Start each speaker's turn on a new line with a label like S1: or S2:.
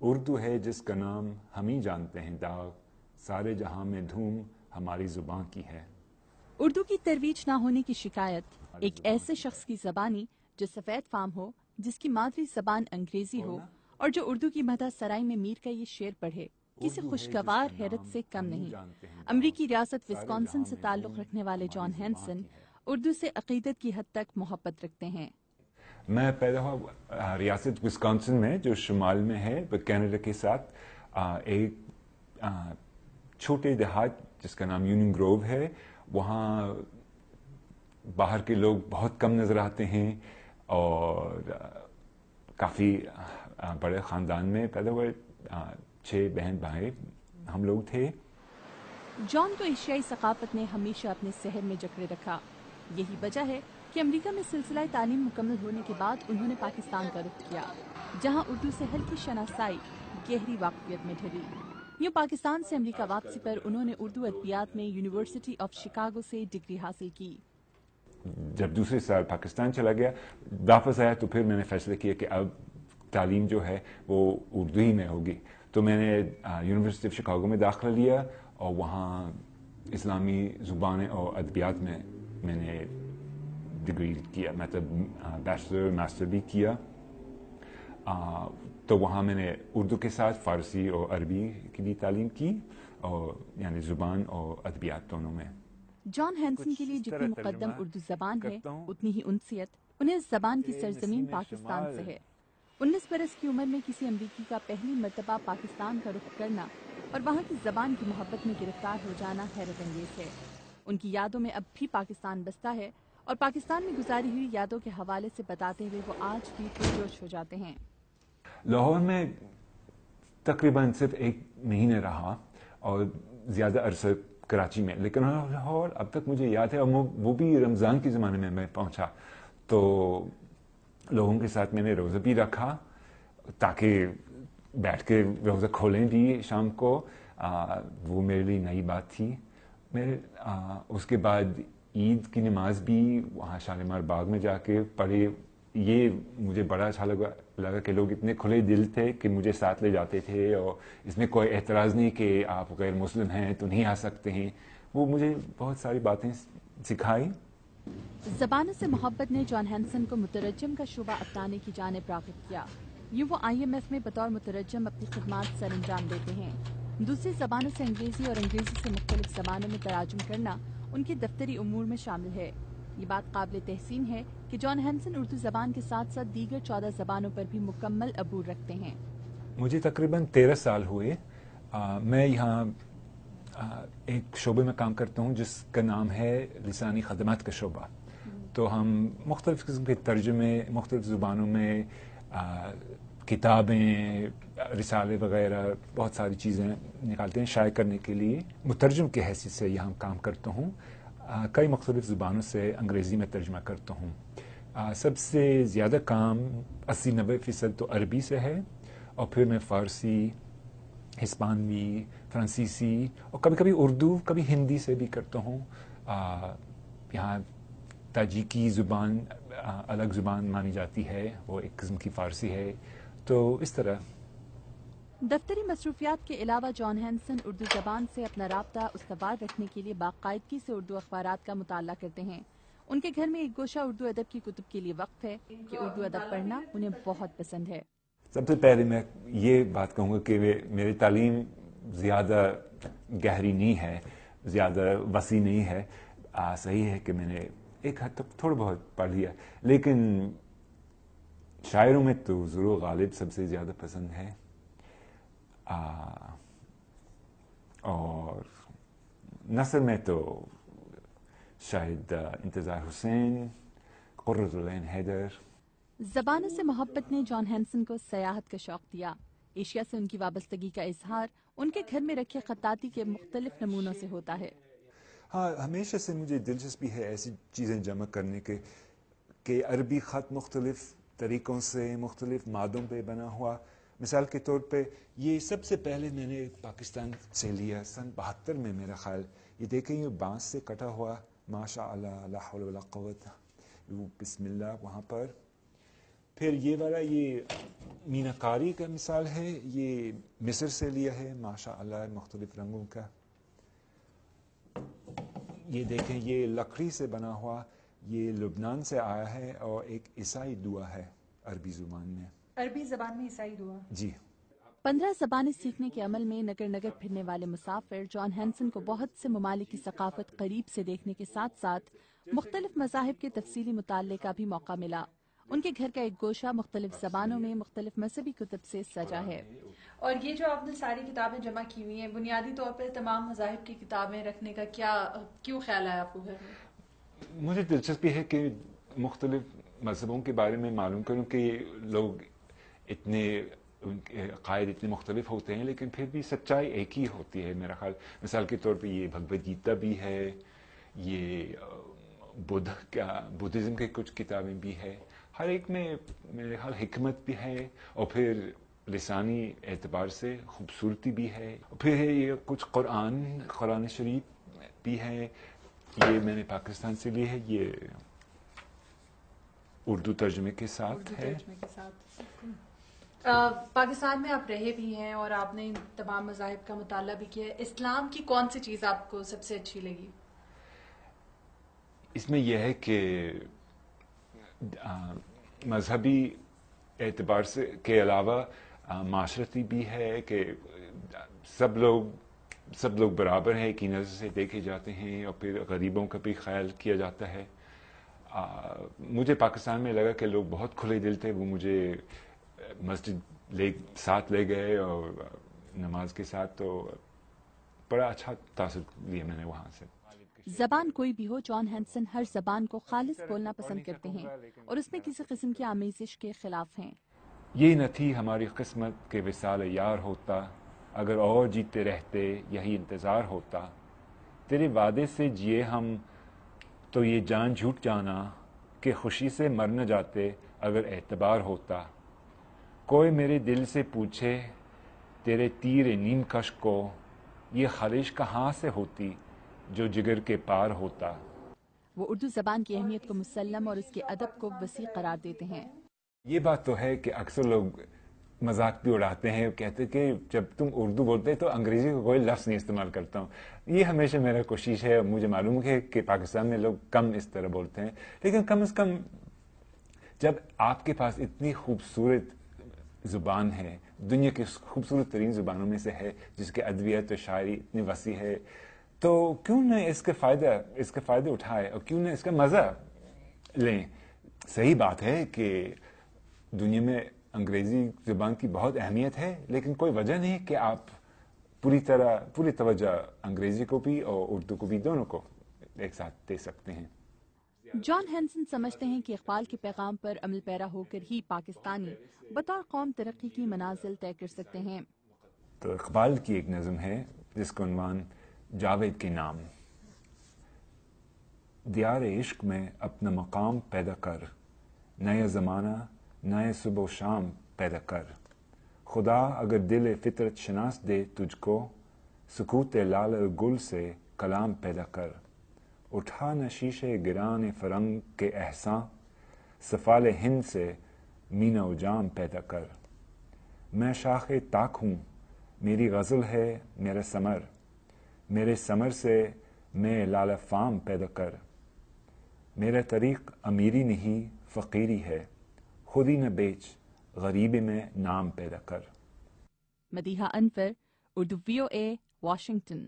S1: اردو ہے جس کا نام ہم ہی جانتے ہیں داغ، سارے جہاں میں دھوم ہماری زباں کی ہے۔
S2: اردو کی ترویج نہ ہونے کی شکایت ایک ایسے شخص کی زبانی جو سفید فام ہو، جس کی مادری زبان انگریزی ہو اور جو اردو کی مدح سرائی میں میر کا یہ شعر پڑھے، کسی خوشگوار حیرت سے کم نہیں۔ امریکی ریاست وسکانسن سے تعلق رکھنے والے جان ہینسن اردو سے عقیدت کی حد تک محبت رکھتے ہیں۔
S1: میں پیدا ہوا ریاست وسکانسن میں جو شمال میں ہے، کینیڈا کے ساتھ ایک چھوٹے دیہات جس کا نام یونین گروو ہے۔ وہاں باہر کے لوگ بہت کم نظر آتے ہیں اور کافی بڑے خاندان میں پیدا ہوئے، 6 بہن بھائی ہم لوگ تھے۔
S2: جان کو ایشیائی ثقافت نے ہمیشہ اپنے سحر میں جکڑے رکھا۔ یہی وجہ ہے کہ امریکہ میں سلسلہ تعلیم مکمل ہونے کے بعد انہوں نے پاکستان کا رخ کیا، جہاں اردو سے ہلکی شناسائی گہری واقفیت میں ڈھلی۔ یوں پاکستان سے امریکہ واپسی پر انہوں نے اردو ادبیات میں یونیورسٹی آف شکاگو سے ڈگری حاصل کی۔
S1: جب دوسرے سال پاکستان چلا گیا، واپس آیا تو پھر میں نے فیصلہ کیا کہ اب تعلیم جو ہے وہ اردو ہی میں ہوگی، تو میں نے یونیورسٹی آف شکاگو میں داخلہ لیا اور وہاں اسلامی زبانیں اور ادبیات میں نے ڈگری کیا، مطلب بیچلر ماسٹر بھی کیا۔ تو وہاں میں نے اردو کے ساتھ فارسی اور عربی کی بھی تعلیم کی، اور یعنی زبان اور ادبیات دونوں میں۔
S2: جان ہینسن کے لیے جتنی مقدم اردو زبان ہے، اتنی ہی انسیت انہیں اس زبان کی سرزمین پاکستان سے ہے۔ 19 برس کی عمر میں کسی امریکی کا پہلی مرتبہ پاکستان کا رخ کرنا اور وہاں کی زبان کی محبت میں گرفتار ہو جانا حیرت انگیز ہے۔ ان کی یادوں میں اب بھی پاکستان بستا ہے اور پاکستان میں گزاری ہوئی یادوں کے حوالے سے بتاتے ہوئے وہ آج بھی پرجوش ہو جاتے ہیں۔
S1: لاہور میں تقریباً صرف 1 مہینہ رہا اور زیادہ عرصہ کراچی میں، لیکن لاہور اب تک مجھے یاد ہے، اور وہ بھی رمضان کے زمانے میں پہنچا تو لوگوں کے ساتھ میں نے روزہ بھی رکھا تاکہ بیٹھ کے روزہ کھولیں بھی شام کو، وہ میرے لیے نئی بات تھی۔ اس کے بعد عید کی نماز بھی وہاں شالیمار باغ میں جا کے پڑھی۔ یہ مجھے بڑا اچھا لگا کہ لوگ اتنے کھلے دل تھے کہ مجھے ساتھ لے جاتے تھے، اور اس میں کوئی اعتراض نہیں کہ آپ غیر مسلم ہیں تو نہیں آ سکتے ہیں۔ وہ مجھے بہت ساری باتیں سکھائی۔
S2: زبانوں سے محبت نے جان ہینسن کو مترجم کا شعبہ اپنانے کی جانب راغب کیا۔ یوں وہ IMF میں بطور مترجم اپنی خدمات سر انجام دیتے ہیں۔ دوسری زبانوں سے انگریزی اور انگریزی سے مختلف زبانوں میں تراجم کرنا ان کے دفتری امور میں شامل ہے۔ یہ بات قابل تحسین ہے کہ جان ہینسن اردو زبان کے ساتھ ساتھ دیگر 14 زبانوں پر بھی مکمل عبور رکھتے ہیں۔
S1: مجھے تقریباً 13 سال ہوئے۔ میں یہاں ایک شعبے میں کام کرتا ہوں جس کا نام ہے لسانی خدمات کا شعبہ۔ تو ہم مختلف قسم کے ترجمے مختلف زبانوں میں، کتابیں، رسالے وغیرہ بہت ساری چیزیں نکالتے ہیں شائع کرنے کے لیے۔ مترجم کی حیثیت سے یہاں کام کرتا ہوں، کئی مختلف زبانوں سے انگریزی میں ترجمہ کرتا ہوں۔ سب سے زیادہ کام 80-90% تو عربی سے ہے، اور پھر میں فارسی، ہسپانوی، فرانسیسی اور کبھی کبھی اردو، کبھی ہندی سے بھی کرتا ہوں۔ یہاں تاجیکی زبان الگ زبان مانی جاتی ہے، وہ ایک قسم کی فارسی ہے، تو اس طرح۔
S2: دفتری مصروفیات کے علاوہ جان ہینسن اردو زبان سے اپنا رابطہ استوار رکھنے کے لیے باقاعدگی سے اردو اخبارات کا مطالعہ کرتے ہیں۔ ان کے گھر میں ایک گوشہ اردو ادب کی کتب کے لیے وقف ہے کہ اردو ادب پڑھنا انہیں بہت پسند ہے۔
S1: سب سے پہلے میں یہ بات کہوں گا کہ میری تعلیم زیادہ گہری نہیں ہے، زیادہ وسیع نہیں ہے۔ صحیح ہے کہ میں نے ایک حد تک تھوڑا بہت پڑھ لیا، لیکن شاعروں میں تو ضرور غالب سب سے زیادہ پسند ہے، اور نثر میں تو شاید انتظار حسین، قرۃ العین حیدر۔
S2: زبانوں سے محبت نے جان ہینسن کو سیاحت کا شوق دیا۔ ایشیا سے ان کی وابستگی کا اظہار ان کے گھر میں رکھے خطاطی کے مختلف نمونوں سے ہوتا ہے۔
S1: ہاں، ہمیشہ سے مجھے دلچسپی ہے ایسی چیزیں جمع کرنے کے کہ عربی خط مختلف طریقوں سے مختلف مادوں پہ بنا ہوا۔ مثال کے طور پہ یہ سب سے پہلے میں نے پاکستان سے لیا سن 72 میں، میرا خیال۔ یہ دیکھیں، یہ بانس سے کٹا ہوا، ماشاء اللہ، لا حول ولا قوت، بسم اللہ وہاں پر۔ پھر یہ والا یہ میناکاری کا مثال ہے، یہ مصر سے لیا ہے ماشاء اللہ، مختلف رنگوں کا. یہ دیکھیں یہ لکڑی سے بنا ہوا، یہ لبنان سے آیا ہے اور ایک عیسائی دعا ہے عربی زبان میں.
S3: عربی زبان میں عیسائی دعا.
S1: جی.
S2: 15 زبانیں سیکھنے کے عمل میں نگر نگر پھرنے والے مسافر جان ہینسن کو بہت سے ممالک کی ثقافت قریب سے دیکھنے کے ساتھ ساتھ مختلف مذاہب کے تفصیلی مطالعے کا بھی موقع ملا. ان کے گھر کا ایک گوشہ مختلف زبانوں میں مختلف مذہبی کتب سے سجا ہے.
S3: اور یہ جو آپ نے ساری کتابیں جمع کی ہوئی ہیں، بنیادی طور پر تمام مذاہب کی کتابیں رکھنے کا کیوں خیال ہے آپ کو گھر میں؟
S1: مجھے دلچسپی ہے کہ مختلف مذہبوں کے بارے میں معلوم کروں کہ لوگ اتنے عقائد اتنے مختلف ہوتے ہیں لیکن پھر بھی سچائی ایک ہی ہوتی ہے میرا خیال. مثال کے طور پہ یہ بھگوت گیتا بھی ہے، یہ بدھزم کے کچھ کتابیں بھی ہے، ہر ایک میں میرے خیال حکمت بھی ہے اور پھر لسانی اعتبار سے خوبصورتی بھی ہے. پھر یہ کچھ قرآن شریف بھی ہے، یہ میں نے پاکستان سے لی ہے، یہ اردو ترجمے کے ساتھ ہے.
S3: پاکستان میں آپ رہے بھی ہیں اور آپ نے تمام مذاہب کا مطالعہ بھی کیا ہے. اسلام کی کون سی چیز آپ کو سب سے اچھی لگی؟
S1: اس میں یہ ہے کہ مذہبی اعتبار سے کے علاوہ معاشرتی بھی ہے کہ سب لوگ برابر ہیں، ایک ہی نظر سے دیکھے جاتے ہیں اور پھر غریبوں کا بھی خیال کیا جاتا ہے. مجھے پاکستان میں لگا کہ لوگ بہت کھلے دل تھے. وہ مجھے مسجد ساتھ لے گئے اور نماز کے ساتھ، تو بڑا اچھا تاثر لیا میں نے وہاں سے.
S2: زبان کوئی بھی ہو، جان ہینسن ہر زبان کو خالص بولنا پسند کرتے ہیں اور اس میں کسی قسم کی آمیزش کے خلاف ہیں.
S1: یہ نہ تھی ہماری قسمت کہ وصال یار ہوتا، اگر اور جیتے رہتے یہی انتظار ہوتا. تیرے وعدے سے جیے ہم تو یہ جان جھوٹ جانا کہ خوشی سے مر نہ جاتے اگر اعتبار ہوتا. کوئی میرے دل سے پوچھے تیرے تیر نیم کش کو، یہ خلش کہاں سے ہوتی جو جگر کے پار ہوتا.
S2: وہ اردو زبان کی اہمیت کو مسلم اور اس کے ادب کو وسیع قرار دیتے ہیں.
S1: یہ بات تو ہے کہ اکثر لوگ مذاق بھی اڑاتے ہیں، کہتے کہ جب تم اردو بولتے تو انگریزی کا کوئی لفظ نہیں استعمال کرتا ہوں. یہ ہمیشہ میرا کوشش ہے. مجھے معلوم ہے کہ پاکستان میں لوگ کم اس طرح بولتے ہیں، لیکن کم از کم جب آپ کے پاس اتنی خوبصورت زبان ہے، دنیا کی خوبصورت ترین زبانوں میں سے ہے، جس کے ادبیات و شاعری اتنی وسیع ہے، تو کیوں نہ اس کے فائدے اٹھائے اور کیوں نہ اس کا مزہ لیں. صحیح بات ہے کہ دنیا میں انگریزی زبان کی بہت اہمیت ہے، لیکن کوئی وجہ نہیں کہ آپ پوری توجہ انگریزی کو بھی اور اردو کو بھی، دونوں کو ایک ساتھ دے سکتے ہیں.
S2: جان ہینسن سمجھتے ہیں کہ اقبال کے پیغام پر عمل پیرا ہو کر ہی پاکستانی بطور قوم ترقی کی منازل طے کر سکتے ہیں.
S1: تو اقبال کی ایک نظم ہے جس کا عنوان جاوید کے نام. دیار عشق میں اپنا مقام پیدا کر، نیا زمانہ نئے صبح و شام پیدا کر. خدا اگر دل فطرت شناس دے تجھ کو، سکوت لال گل سے کلام پیدا کر. اٹھا نہ شیشے گران فرنگ کے احساں، سفال ہند سے مینا و جام پیدا کر. میں شاخ تاک ہوں، میری غزل ہے میرا ثمر، میرے ثمر سے میں لال فام پیدا کر. میرا طریق امیری نہیں فقیری ہے، خود ہی نہ بیچ غریبی میں نام پیدا کر.
S2: مدیحہ انور، اردو VOA، واشنگٹن.